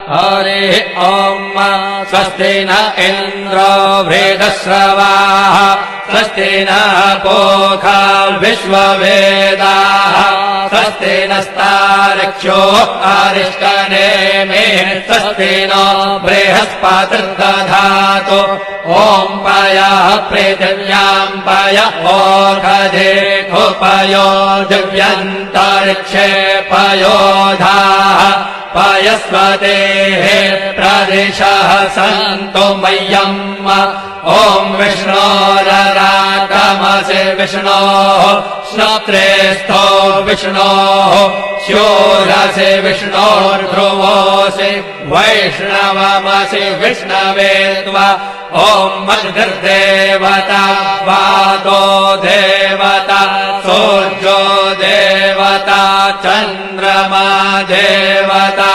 हरिः ॐ स्वस्ति न इन्द्रो वृद्धश्रवाः स्वस्ति न पूषा विश्ववेदाः स्वस्ति नस्तार्क्ष्यो अरिष्टनेमिः स्वस्ति नो बृहस्पतिर्दधातु ॐ पयः पृथिव्यां पय ओषधेषु पयो दिव्यन्तरिक्षे पयोधाः पयस्वतेः प्रदिशः सन्तु मह्यम् ॐ विष्णोररागमसि विष्णोः श्रोत्रेस्थो विष्णोः शूरसि विष्णोर्ध्रुवोऽसि वैष्णवमसि विष्णवे त्वा ॐ अग्निर्देवता वातो देवता सूर्यो देवता चन्द्रमा देवता